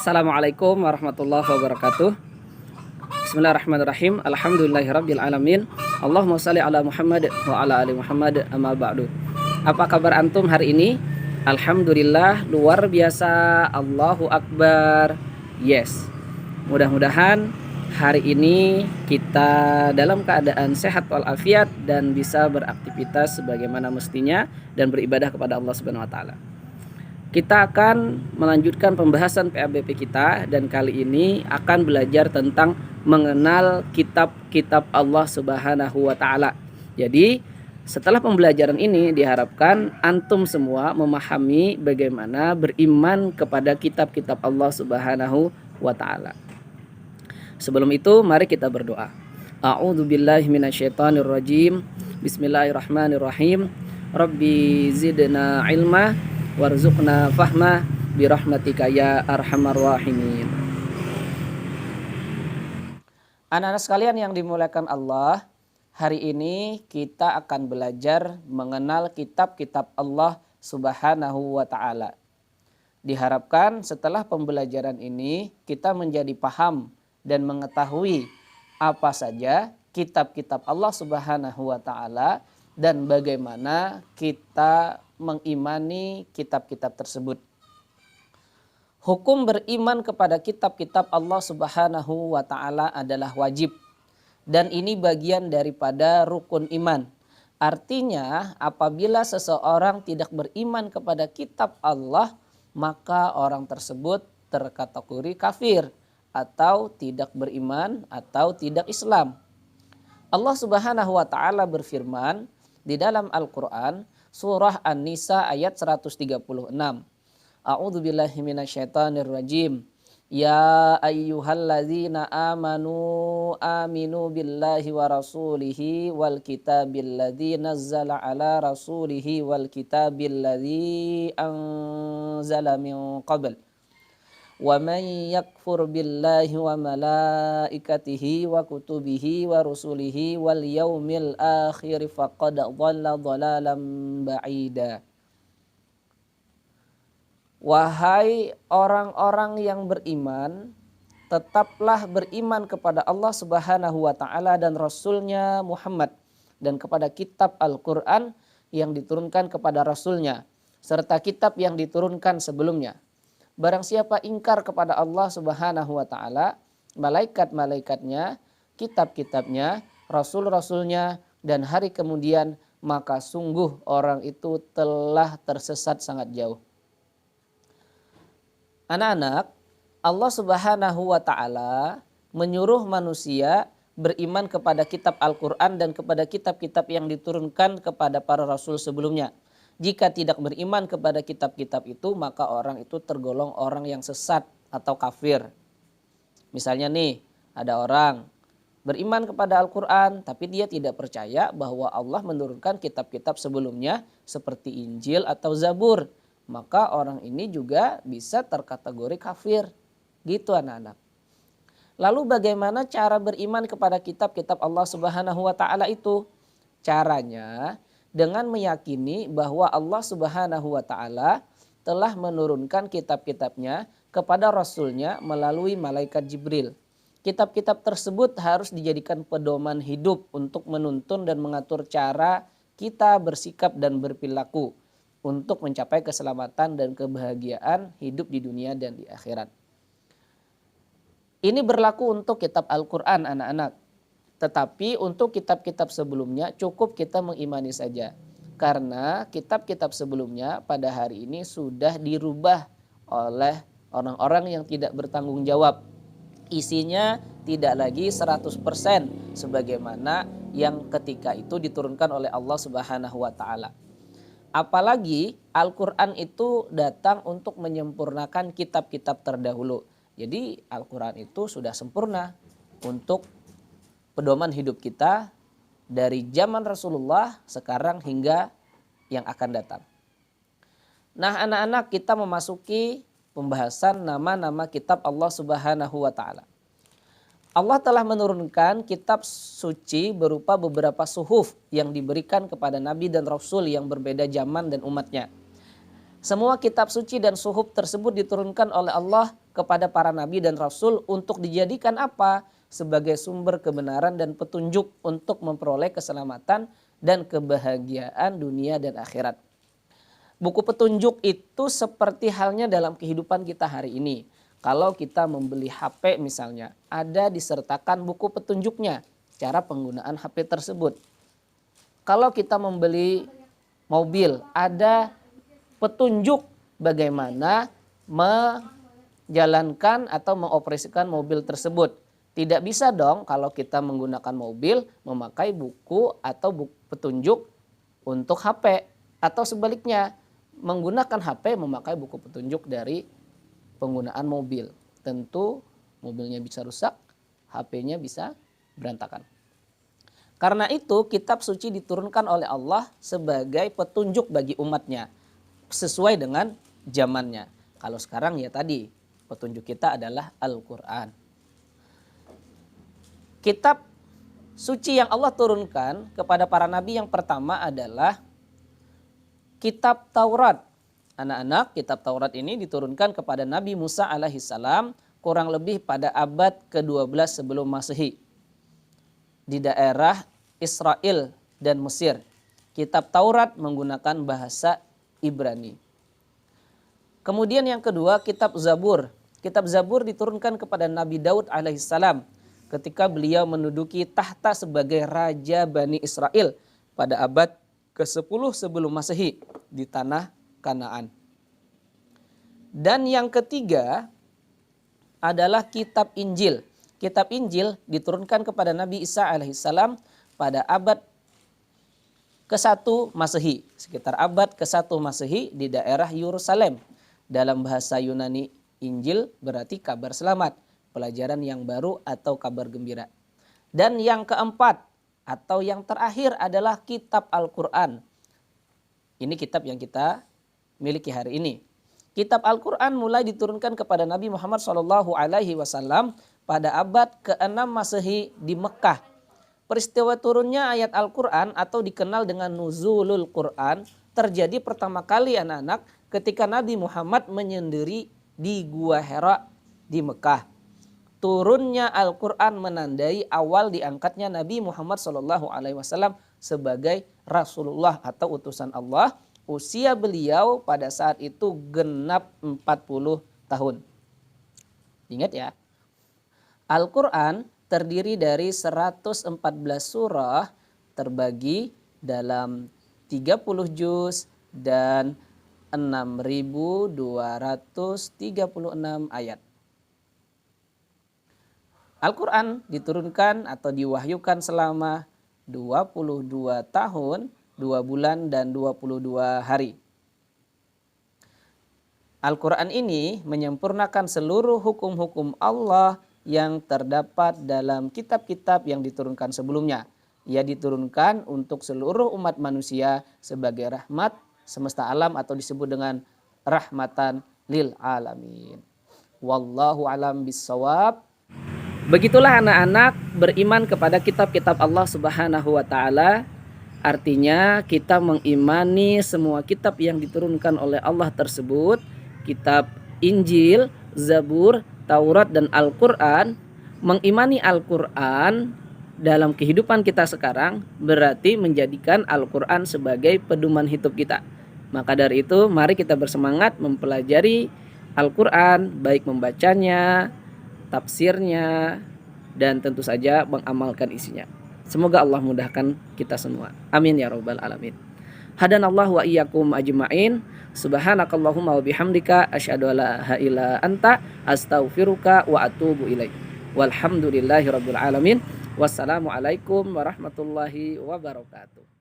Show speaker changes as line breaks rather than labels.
Assalamualaikum warahmatullahi wabarakatuh. Bismillahirrahmanirrahim. Alhamdulillahirabbil alamin. Allahumma shalli ala Muhammad wa ala ali Muhammad, amma ba'du. Apa kabar antum hari ini? Alhamdulillah, luar biasa. Allahu akbar. Yes. Mudah-mudahan hari ini kita dalam keadaan sehat walafiat dan bisa beraktivitas sebagaimana mestinya dan beribadah kepada Allah Subhanahu wa taala. Kita akan melanjutkan pembahasan PABP kita, dan kali ini akan belajar tentang mengenal kitab-kitab Allah Subhanahu wa taala. Jadi, setelah pembelajaran ini diharapkan antum semua memahami bagaimana beriman kepada kitab-kitab Allah Subhanahu wa taala. Sebelum itu, mari kita berdoa. A'udzubillahi minasyaitonirrajim. Bismillahirrahmanirrahim. Rabbi zidna ilma warzuqna fahma birahmatika ya arhamar rahimin. Anak-anak sekalian yang dimuliakan Allah, hari ini kita akan belajar mengenal kitab-kitab Allah Subhanahu wa taala. Diharapkan setelah pembelajaran ini kita menjadi paham dan mengetahui apa saja kitab-kitab Allah Subhanahu wa taala dan bagaimana kita mengimani kitab-kitab tersebut. Hukum beriman kepada kitab-kitab Allah Subhanahu wa taala adalah wajib, dan ini bagian daripada rukun iman. Artinya, apabila seseorang tidak beriman kepada kitab Allah, maka orang tersebut terkategori kafir atau tidak beriman atau tidak Islam. Allah Subhanahu wa taala berfirman di dalam Al-Qur'an surah An-Nisa ayat 136. A'udzubillahi minasyaitonirrajim. Ya ayyuhalladzina amanu aminu billahi wa rasulihi wal kitabil ladzi nazzala ala rasulihi wal kitabil ladzi anzala min qabl. Wa man yakfur billahi wa malaikatihi wa kutubihi wa rusulihi wal yaumil akhir faqad dhalla dhalalan ba'ida. Wahai orang-orang yang beriman, tetaplah beriman kepada Allah Subhanahu wa taala dan Rasulnya Muhammad, dan kepada kitab Al-Quran yang diturunkan kepada Rasulnya, serta kitab yang diturunkan sebelumnya. Barang siapa ingkar kepada Allah Subhanahu wa taala, malaikat-malaikatnya, kitab-kitabnya, rasul-rasulnya, dan hari kemudian, maka sungguh orang itu telah tersesat sangat jauh. Anak-anak, Allah Subhanahu wa taala menyuruh manusia beriman kepada kitab Al-Quran dan kepada kitab-kitab yang diturunkan kepada para rasul sebelumnya. Jika tidak beriman kepada kitab-kitab itu, maka orang itu tergolong orang yang sesat atau kafir. Misalnya nih, ada orang beriman kepada Al-Quran, tapi dia tidak percaya bahwa Allah menurunkan kitab-kitab sebelumnya seperti Injil atau Zabur. Maka orang ini juga bisa terkategori kafir. Gitu anak-anak. Lalu bagaimana cara beriman kepada kitab-kitab Allah Subhanahu wa taala itu? Caranya dengan meyakini bahwa Allah Subhanahu wa taala telah menurunkan kitab-kitabnya kepada Rasulnya melalui malaikat Jibril. Kitab-kitab tersebut harus dijadikan pedoman hidup untuk menuntun dan mengatur cara kita bersikap dan berperilaku untuk mencapai keselamatan dan kebahagiaan hidup di dunia dan di akhirat. Ini berlaku untuk kitab Al-Quran anak-anak. Tetapi untuk kitab-kitab sebelumnya cukup kita mengimani saja. Karena kitab-kitab sebelumnya pada hari ini sudah dirubah oleh orang-orang yang tidak bertanggung jawab. Isinya tidak lagi 100% sebagaimana yang ketika itu diturunkan oleh Allah Subhanahu wa taala. Apalagi Al-Quran itu datang untuk menyempurnakan kitab-kitab terdahulu. Jadi Al-Quran itu sudah sempurna untuk pedoman hidup kita dari zaman Rasulullah sekarang hingga yang akan datang. Nah anak-anak, kita memasuki pembahasan nama-nama kitab Allah Subhanahu wa taala. Allah telah menurunkan kitab suci berupa beberapa suhuf yang diberikan kepada Nabi dan Rasul yang berbeda zaman dan umatnya. Semua kitab suci dan suhuf tersebut diturunkan oleh Allah kepada para nabi dan rasul untuk dijadikan apa? Sebagai sumber kebenaran dan petunjuk untuk memperoleh keselamatan dan kebahagiaan dunia dan akhirat. Buku petunjuk itu seperti halnya dalam kehidupan kita hari ini. Kalau kita membeli HP misalnya, ada disertakan buku petunjuknya, cara penggunaan HP tersebut. Kalau kita membeli mobil, ada petunjuk bagaimana menjalankan atau mengoperasikan mobil tersebut. Tidak bisa dong kalau kita menggunakan mobil memakai buku atau petunjuk untuk HP. Atau sebaliknya, menggunakan HP memakai buku petunjuk dari penggunaan mobil. Tentu mobilnya bisa rusak, HP-nya bisa berantakan. Karena itu kitab suci diturunkan oleh Allah sebagai petunjuk bagi umatnya. Sesuai dengan zamannya. Kalau sekarang ya tadi, petunjuk kita adalah Al-Quran. Kitab suci yang Allah turunkan kepada para nabi yang pertama adalah kitab Taurat. Anak-anak, kitab Taurat ini diturunkan kepada Nabi Musa alaihissalam kurang lebih pada abad ke-12 sebelum Masehi. Di daerah Israel dan Mesir. Kitab Taurat menggunakan bahasa Ibrani. Kemudian yang kedua, kitab Zabur. Kitab Zabur diturunkan kepada Nabi Daud alaihissalam ketika beliau menduduki tahta sebagai Raja Bani Israel pada abad ke-10 sebelum Masehi di tanah Kanaan. Dan yang ketiga adalah kitab Injil. Kitab Injil diturunkan kepada Nabi Isa alaihissalam pada abad ke-1 Masehi, sekitar abad ke-1 Masehi di daerah Yerusalem. Dalam bahasa Yunani, Injil berarti kabar selamat, pelajaran yang baru atau kabar gembira. Dan yang keempat atau yang terakhir adalah kitab Al-Quran. Ini kitab yang kita miliki hari ini. Kitab Al-Quran mulai diturunkan kepada Nabi Muhammad SAW pada abad ke-6 Masehi di Mekah. Peristiwa turunnya ayat Al-Quran atau dikenal dengan Nuzulul Quran terjadi pertama kali anak-anak ketika Nabi Muhammad menyendiri di Gua Hira di Mekah. Turunnya Al-Quran menandai awal diangkatnya Nabi Muhammad SAW sebagai Rasulullah atau utusan Allah. Usia beliau pada saat itu genap 40 tahun. Ingat ya, Al-Quran terdiri dari 114 surah terbagi dalam 30 juz dan 6.236 ayat. Al-Quran diturunkan atau diwahyukan selama 22 tahun, 2 bulan dan 22 hari. Al-Quran ini menyempurnakan seluruh hukum-hukum Allah yang terdapat dalam kitab-kitab yang diturunkan sebelumnya. Ia diturunkan untuk seluruh umat manusia sebagai rahmat semesta alam atau disebut dengan rahmatan lil alamin. Wallahu alam bissawab. Begitulah anak-anak beriman kepada kitab-kitab Allah Subhanahu wa taala. Artinya kita mengimani semua kitab yang diturunkan oleh Allah tersebut, kitab Injil, Zabur, Taurat dan Al-Qur'an. Mengimani Al-Qur'an dalam kehidupan kita sekarang berarti menjadikan Al-Qur'an sebagai pedoman hidup kita. Maka dari itu mari kita bersemangat mempelajari Al-Qur'an, baik membacanya, tafsirnya, dan tentu saja mengamalkan isinya. Semoga Allah mudahkan kita semua. Amin ya rabbal alamin. Hadanallahu wa iyyakum ajma'in. Subhanakallahumma wa bihamdika asyhadu an la ilaha illa anta astaghfiruka wa atubu ilaik. Walhamdulillahi rabbil alamin. Wassalamualaikum warahmatullahi wabarakatuh.